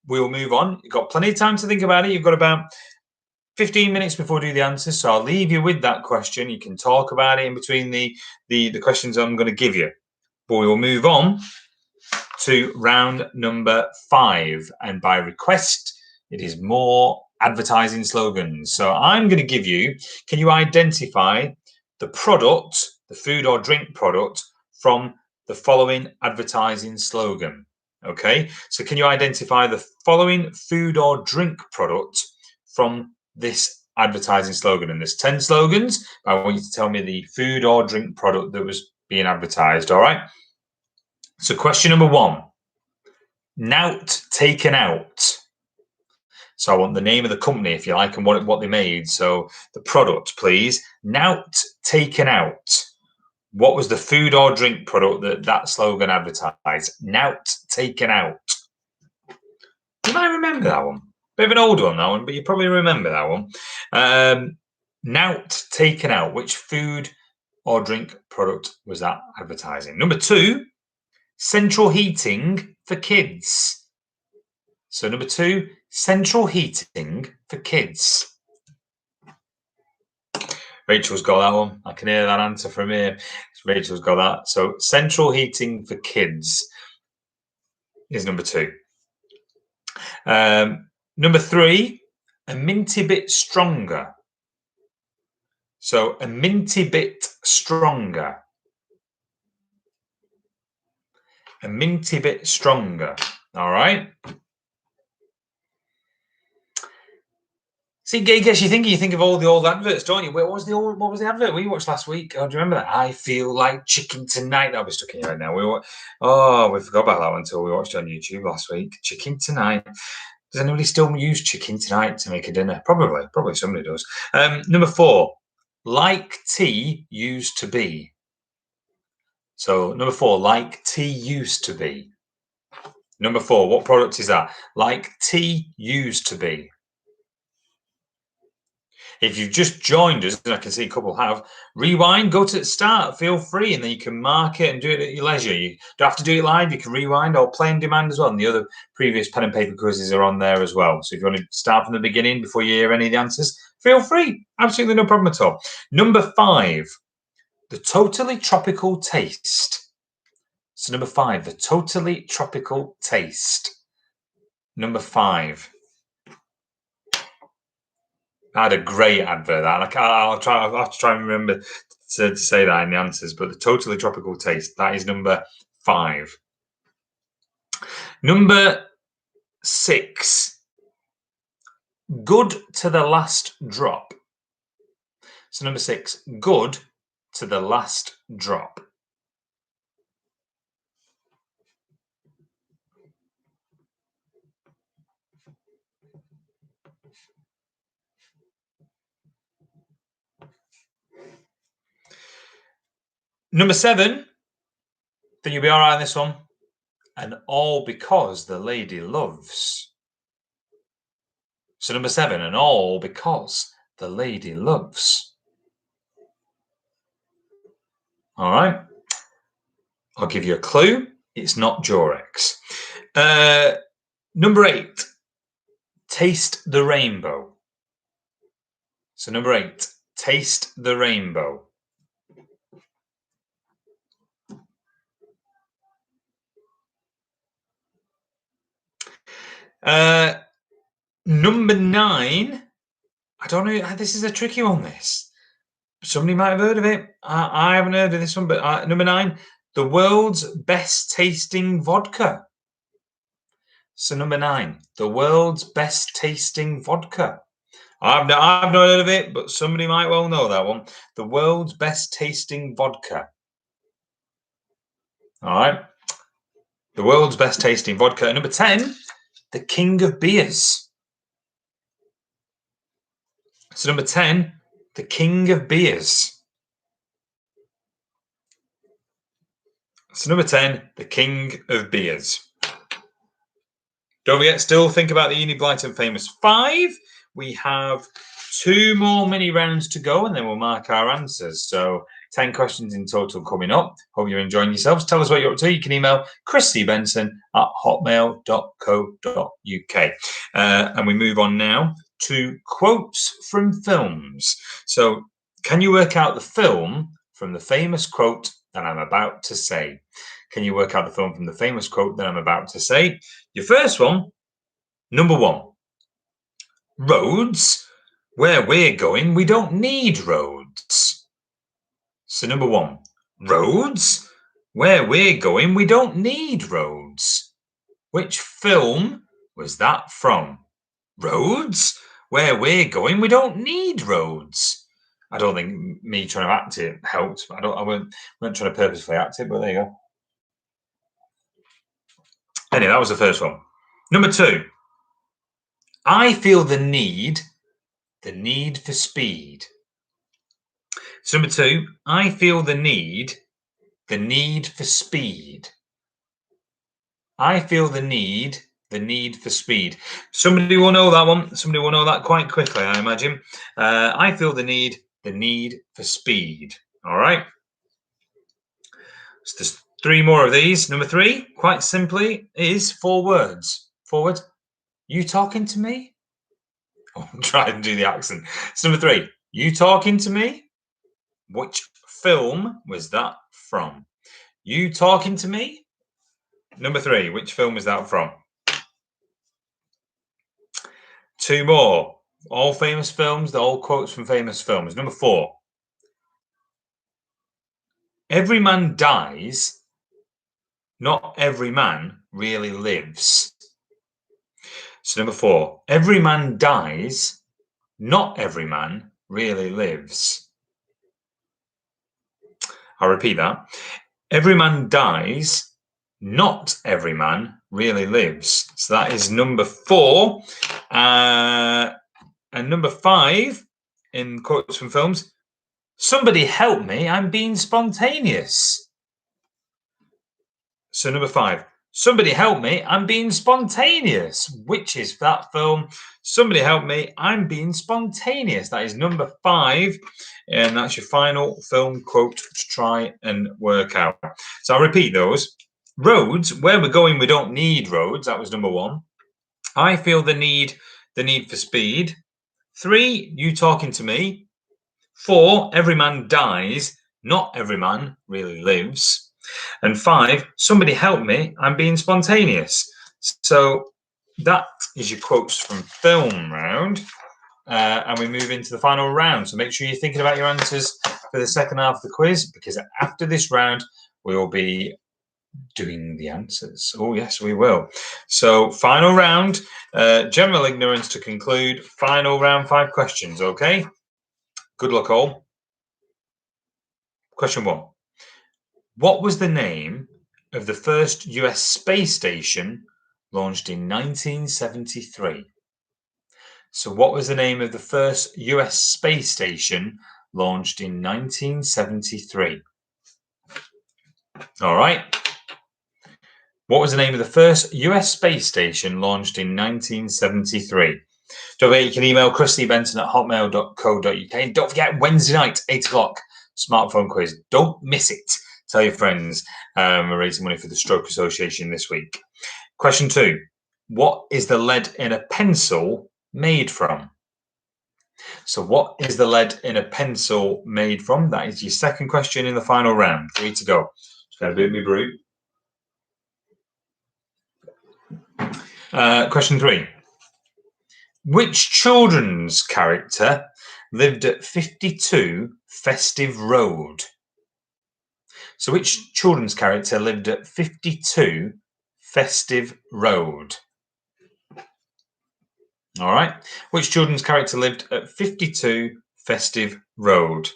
We'll move on. You've got plenty of time to think about it. You've got about 15 minutes before we do the answers. So I'll leave you with that question. You can talk about it in between the questions I'm going to give you. But we will move on to round number 5. And by request, it is more advertising slogans. So I'm going to give you, can you identify the product, the food or drink product from the following advertising slogan? Okay, so can you identify the following food or drink product from this advertising slogan? And there's 10 slogans. I want you to tell me the food or drink product that was being advertised. All right. So question number 1, Nout taken out. So I want the name of the company, if you like, and what they made. So the product, please. Nout taken out. What was the food or drink product that slogan advertised? Nout taken out. You might remember that one. Bit of an old one, that one, but you probably remember that one. Nout taken out. Which food or drink product was that advertising? Number 2, central heating for kids. So number 2, central heating for kids. Rachel's got that one. I can hear that answer from here. Rachel's got that. So central heating for kids is number 2. Number 3, a minty bit stronger. So a minty bit stronger. A minty bit stronger. All right. See, it gets you thinking. You think of all the old adverts, don't you? What was the advert we watched last week? Oh, do you remember that? I feel like chicken tonight. That'll be stuck in your head now. We forgot about that one until we watched it on YouTube last week. Chicken tonight. Does anybody still use chicken tonight to make a dinner? Probably somebody does. Number 4, like tea used to be. So number 4, like tea used to be. Number 4, what product is that? Like tea used to be. If you've just joined us, and I can see a couple have, rewind, go to the start, feel free, and then you can mark it and do it at your leisure. You don't have to do it live, you can rewind or play on demand as well. And the other previous pen and paper quizzes are on there as well. So if you want to start from the beginning before you hear any of the answers, feel free. Absolutely no problem at all. Number 5, the totally tropical taste. So number 5, the totally tropical taste. Number 5. I had a great advert that. I'll have to try and remember to say that in the answers. But the totally tropical taste, that is number 5. Number 6, good to the last drop. So number 6, good to the last drop. Number 7, think you'll be all right on this one. And all because the lady loves. So number 7, and all because the lady loves. All right. I'll give you a clue. It's not Jorex. Number 8, taste the rainbow. So number 8, taste the rainbow. Number 9. I don't know. This is a tricky one, this. Somebody might have heard of it. I haven't heard of this one, but number 9, the world's best tasting vodka. So number 9, the world's best tasting vodka. I've not heard of it, but somebody might well know that one. The world's best tasting vodka. All right. The world's best tasting vodka. And number 10, the king of beers. So number 10, the king of beers. So number 10, the king of beers. Don't forget, still think about the Uni Blyton Famous 5. We have 2 more mini rounds to go, and then we'll mark our answers. So 10 questions in total coming up. Hope you're enjoying yourselves. Tell us what you're up to. You can email christybenson@hotmail.co.uk. And we move on now to quotes from films. So can you work out the film from the famous quote that I'm about to say? Can you work out the film from the famous quote that I'm about to say? Your first one, number 1. Roads, where we're going, we don't need roads. So number 1, roads, where we're going, we don't need roads. Which film was that from? Roads, where we're going, we don't need roads. I don't think me trying to act it helped. I weren't trying to purposefully act it, but there you go. Anyway, that was the first one. Number 2, I feel the need for speed. So number 2, I feel the need for speed. I feel the need for speed. Somebody will know that one. Somebody will know that quite quickly, I imagine. I feel the need for speed. All right. So there's 3 more of these. Number 3, quite simply, is 4 words. Forward. You talking to me? Oh, try and do the accent. So number 3, you talking to me? Which film was that from? You talking to me? Number 3, which film is that from? 2 more. All famous films, they're all quotes from famous films. Number 4. Every man dies, not every man really lives. So number 4. Every man dies, not every man really lives. I'll repeat that. Every man dies, not every man really lives. So that is number 4. And number 5 in quotes from films, somebody help me, I'm being spontaneous. So number 5, somebody help me, I'm being spontaneous. Which is that film? Somebody help me, I'm being spontaneous. That is number 5. And that's your final film quote to try and work out. So I'll repeat those. Roads, where we're going, we don't need roads. That was number 1. I feel the need for speed. 3, you talking to me. 4, every man dies, not every man really lives. And 5, somebody help me, I'm being spontaneous. So that is your quotes from film round. And we move into the final round. So make sure you're thinking about your answers for the second half of the quiz, because after this round, we will be doing the answers. Oh, yes, we will. So final round, general ignorance to conclude. Final round, 5 questions, okay? Good luck, all. Question 1. What was the name of the first US space station launched in 1973? So what was the name of the first US space station launched in 1973? All right. What was the name of the first US space station launched in 1973? Don't forget, you can email christybenson@hotmail.co.uk. And don't forget, Wednesday night, 8 o'clock, smartphone quiz. Don't miss it. Tell your friends. We're raising money for the Stroke Association this week. Question 2. What is the lead in a pencil made from? So what is the lead in a pencil made from? That is your second question in the final round. 3 to go. Just going to boot me brew. Question 3. Which children's character lived at 52 Festive Road? So which children's character lived at 52 Festive Road? All right. Which children's character lived at 52 Festive Road?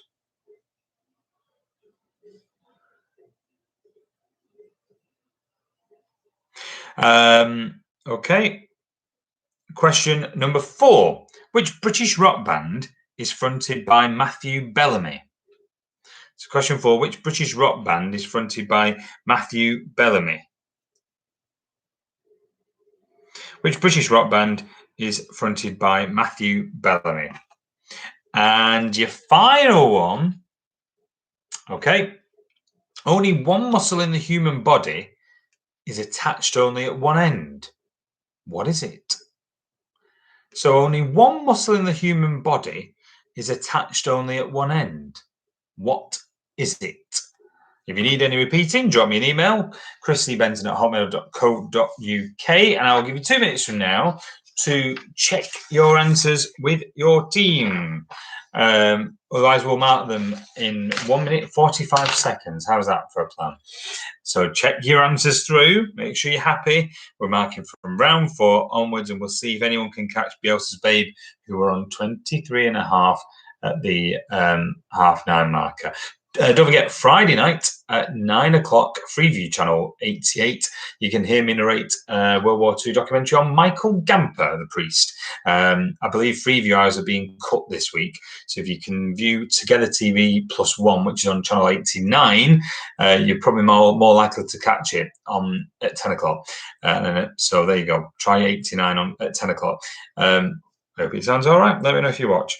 Okay. Question number 4. Which British rock band is fronted by Matthew Bellamy? So question 4. Which British rock band is fronted by Matthew Bellamy? Which British rock band is fronted by Matthew Bellamy? And your final one. Okay. Only one muscle in the human body is attached only at one end. What is it? So only one muscle in the human body is attached only at one end. What is it? If you need any repeating, drop me an email, chrisleybenton@hotmail.co.uk, and I'll give you 2 minutes from now to check your answers with your team. Otherwise, we'll mark them in 1 minute 45 seconds. How's that for a plan? So check your answers through. Make sure you're happy. We're marking from round 4 onwards, and we'll see if anyone can catch Bielsa's Babe, who are on 23.5 at the 9:30 marker. Don't forget, Friday night at 9 o'clock, Freeview Channel 88, you can hear me narrate World War II documentary on Michael Gamper, the priest. I believe Freeview hours are being cut this week. So if you can view Together TV +1, which is on Channel 89, you're probably more likely to catch it at 10 o'clock. So there you go. Try 89 at 10 o'clock. Hope it sounds all right. Let me know if you watch.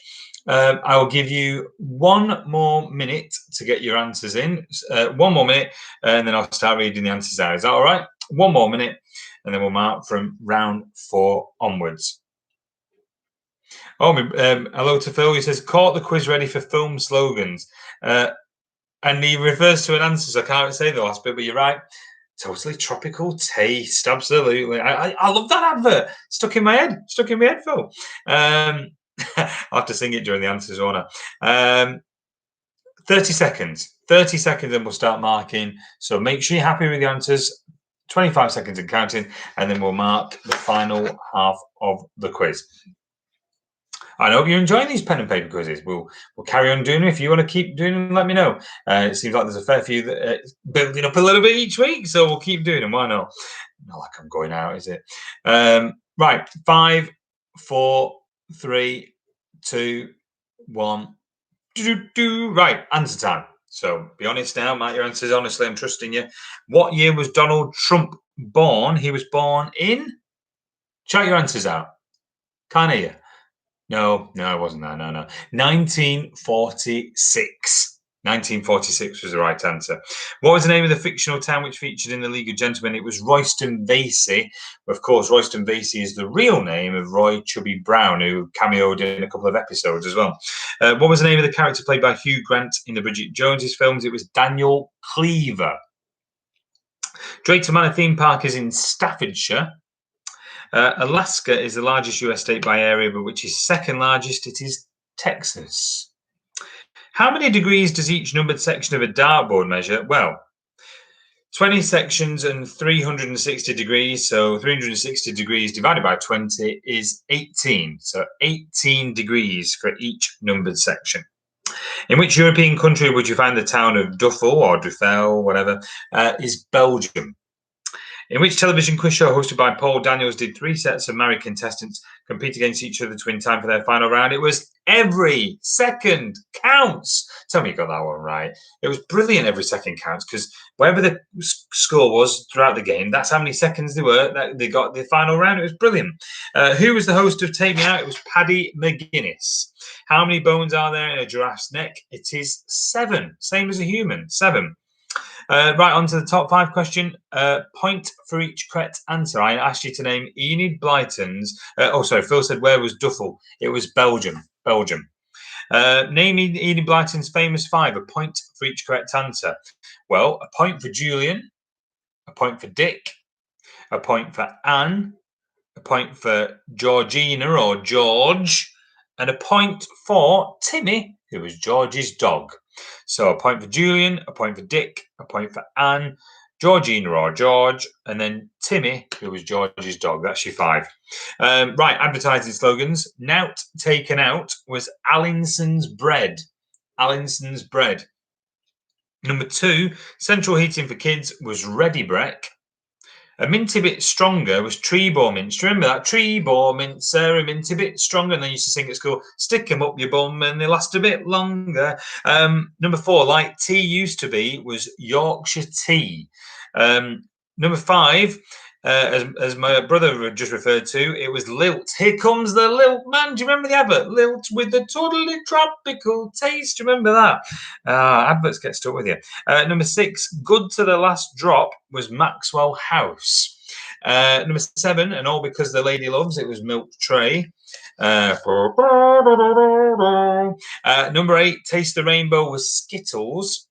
I will give you 1 more minute to get your answers in. 1 more minute, and then I'll start reading the answers out. Is that all right? 1 more minute, and then we'll mark from round 4 onwards. Oh, hello to Phil. He says, caught the quiz ready for film slogans. And he refers to an answer, so I can't say the last bit, but you're right. Totally tropical taste. Absolutely. I love that advert. Stuck in my head, Phil. I'll have to sing it during the answers, won't I? 30 seconds. 30 seconds and we'll start marking. So make sure you're happy with the answers. 25 seconds and counting, and then we'll mark the final half of the quiz. I hope you're enjoying these pen and paper quizzes. We'll carry on doing them. If you want to keep doing them, let me know. It seems like there's a fair few that building up a little bit each week, so we'll keep doing them. Why not? Not like I'm going out, is it? Right. 5, 4, 3, 2, 1. Right. Answer time. So be honest now. Mark your answers honestly. I'm trusting you. What year was Donald Trump born? He was born in. Shout your answers out. Can't hear you. No, it wasn't that. No. 1946. 1946 was the right answer. What was the name of the fictional town which featured in The League of Gentlemen? It was Royston Vasey. Of course, Royston Vasey is the real name of Roy Chubby Brown, who cameoed in a couple of episodes as well. What was the name of the character played by Hugh Grant in the Bridget Jones's films? It was Daniel Cleaver. Drayton Manor theme park is in Staffordshire. Alaska is the largest US state by area, but which is second largest? It is Texas. How many degrees does each numbered section of a dartboard measure? Well, 20 sections and 360 degrees. So 360 degrees divided by 20 is 18. So 18 degrees for each numbered section. In which European country would you find the town of Duffel or Duffel, whatever, is Belgium? In which television quiz show hosted by Paul Daniels did 3 sets of married contestants compete against each other to win time for their final round? It was Every Second Counts. Tell me you got that one right. It was brilliant, Every Second Counts, because wherever the score was throughout the game, that's how many seconds they were that they got the final round. It was brilliant. Who was the host of Take Me Out? It was Paddy McGuinness. How many bones are there in a giraffe's neck? It is 7, same as a human, 7. Right, on to the top 5 question. Point for each correct answer. I asked you to name Enid Blyton's. Phil said, where was Duffel? It was Belgium. Name Enid Blyton's famous 5. A point for each correct answer. Well, a point for Julian, a point for Dick, a point for Anne, a point for Georgina or George, and a point for Timmy, who was George's dog. So a point for Julian, a point for Dick, a point for Anne, Georgina or George, and then Timmy, who was George's dog. That's your 5. Right, advertising slogans. Nout taken out was Allinson's bread. Allinson's bread. Number 2, central heating for kids was Ready Breck. A minty bit stronger was Trebor mints. Do you remember that? Trebor mints, a minty bit stronger. And they used to sing at school, stick 'em up your bum and they last a bit longer. Number 4, like tea used to be, was Yorkshire tea. Number 5, as my brother just referred to, it was Lilt. Here comes the Lilt man. Do you remember the advert? Lilt with the totally tropical taste. Do you remember that? Adverts get stuck with you. Number 6, good to the last drop, was Maxwell House. Number 7, and all because the lady loves, it was Milk Tray. Number 8, Taste the Rainbow, was Skittles.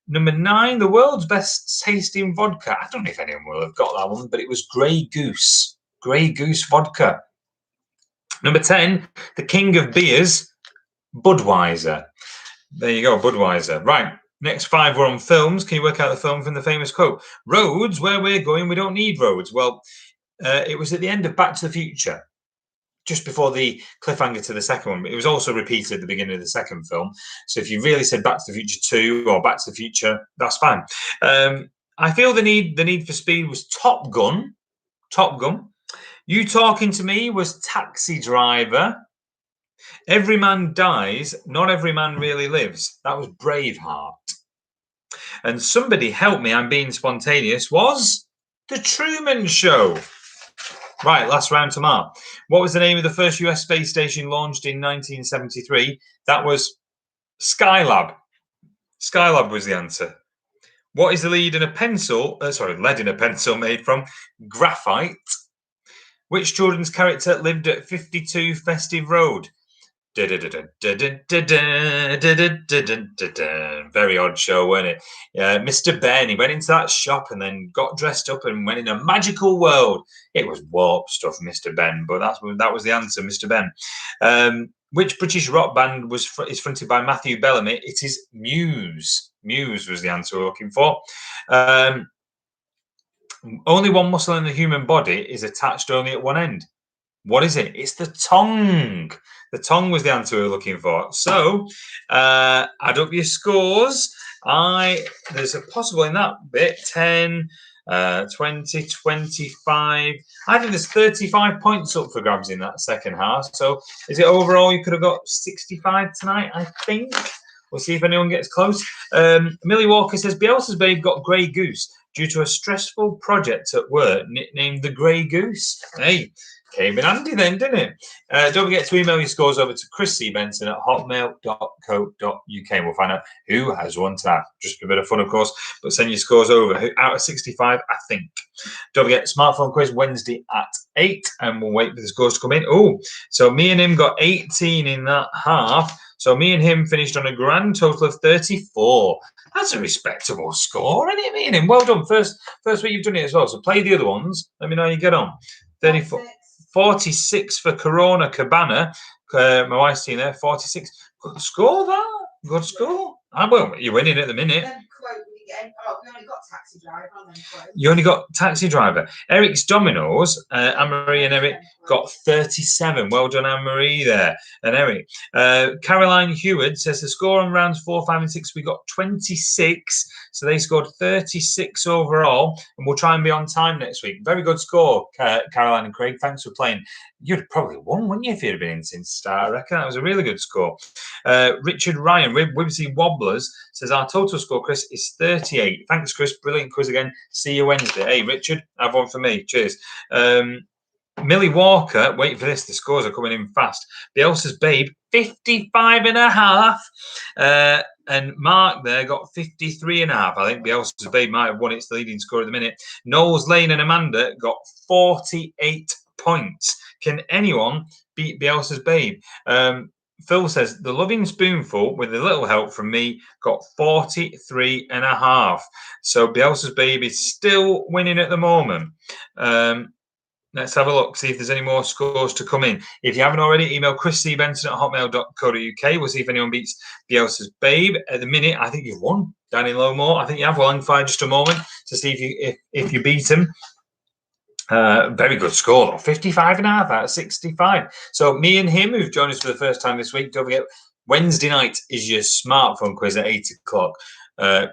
Number 9, the world's best tasting vodka. I don't know if anyone will have got that one, but it was Grey Goose. Grey Goose vodka. Number 10, the king of beers, Budweiser. There you go, Budweiser. Right, next 5 were on films. Can you work out the film from the famous quote? Roads, where we're going, we don't need roads. Well, it was at the end of Back to the Future, just before the cliffhanger to the second one. It was also repeated at the beginning of the second film. So if you really said Back to the Future 2 or Back to the Future, that's fine. I feel the need for speed was Top Gun. Top Gun. You Talking to Me was Taxi Driver. Every man dies, not every man really lives. That was Braveheart. And Somebody Help Me, I'm Being Spontaneous was The Truman Show. Right, last round tomorrow. What was the name of the first US space station launched in 1973? That was Skylab. Skylab was the answer. What is the lead in a pencil? Lead in a pencil made from graphite. Which children's character lived at 52 Festive Road? Very odd show, wasn't it? Mr. Ben, he went into that shop and then got dressed up and went in a magical world. It was warp stuff, Mr. Ben, but that was the answer, Mr. Ben. Which British rock band is fronted by Matthew Bellamy? It is Muse. Muse was the answer we're looking for. Only one muscle in the human body is attached only at one end. What is it? It's the tongue. The tongue was the answer we were looking for. So, add up your scores. There's a possible in that bit, 10, 20, 25. I think there's 35 points up for grabs in that second half. So, is it overall you could have got 65 tonight, I think? We'll see if anyone gets close. Millie Walker says, Bielsa's babe got Grey Goose due to a stressful project at work nicknamed the Grey Goose. Hey, came in handy then, didn't it? Don't forget to email your scores over to chriscbenson@hotmail.co.uk. We'll find out who has won tonight. Just a bit of fun, of course, but send your scores over. Out of 65, I think. Don't forget, smartphone quiz Wednesday at 8, and we'll wait for the scores to come in. Oh, so me and him got 18 in that half. So me and him finished on a grand total of 34. That's a respectable score, isn't it, me and him? Well done. First week you've done it as well. So play the other ones. Let me know how you get on. 34. 46 for Corona Cabana. My wife's seen there. 46. Good score, that. Good score. Well, you're winning at the minute. We only got Taxi Driver. You only got Taxi Driver. Eric's Dominoes. Anne-Marie and Eric got 37. Well done, Anne-Marie there. And Eric. Caroline Heward says the score on rounds 4, 5, and 6, we got 26. So they scored 36 overall. And we'll try and be on time next week. Very good score, Caroline and Craig. Thanks for playing. You'd probably won, wouldn't you, if you'd have been in since start? I reckon that was a really good score. Richard Ryan, Wibsy Wobblers, says our total score, Chris, is 38. Thanks, Chris. Brilliant quiz again. See you Wednesday. Hey, Richard, have one for me. Cheers. Millie Walker, wait for this. The scores are coming in fast. Bielsa's babe, 55 and a half. And Mark there got 53 and a half. I think Bielsa's babe might have won its leading score at the minute. Knowles, Lane and Amanda got 48 points. Can anyone beat Bielsa's babe? Phil says the loving spoonful with a little help from me got 43 and a half. So Bielsa's babe is still winning at the moment. Let's have a look, see if there's any more scores to come in. If you haven't already, email chriscbenson@hotmail.co.uk. We'll see if anyone beats Bielsa's Babe. At the minute, I think you've won, Danny Lowmore. I think you have. Well, hang fire just a moment to see if you beat him. Very good score, though. 55.5 out of 65. So me and him, who've joined us for the first time this week, don't forget, Wednesday night is your smartphone quiz at 8 o'clock.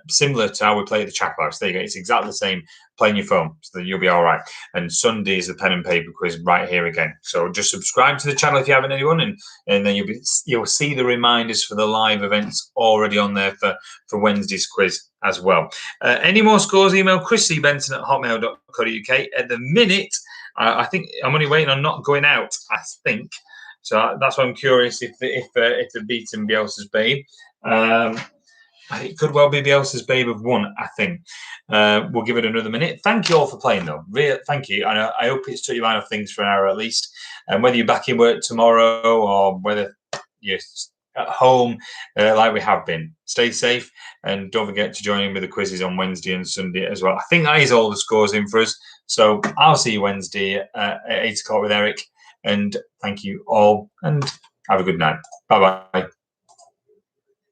Similar to how we play at the Chapel House. There you go. It's exactly the same. Playing your phone, so that you'll be all right. And Sunday is the pen and paper quiz right here again. So just subscribe to the channel if you haven't, anyone, and then you'll see the reminders for the live events already on there for Wednesday's quiz as well. Any more scores? Email chriscbenson@hotmail.co.uk. At the minute, I think I'm only waiting on not going out. I think so. That's why I'm curious if they've beaten Bielsa's Babe. It could well be Bielsa's Babe of one, I think. We'll give it another minute. Thank you all for playing, though. Thank you. I hope it's took you out of things for an hour at least. And whether you're back in work tomorrow or whether you're at home like we have been, stay safe. And don't forget to join in with the quizzes on Wednesday and Sunday as well. I think that is all the scores in for us. So I'll see you Wednesday at 8 o'clock with Eric. And thank you all. And have a good night. Bye-bye.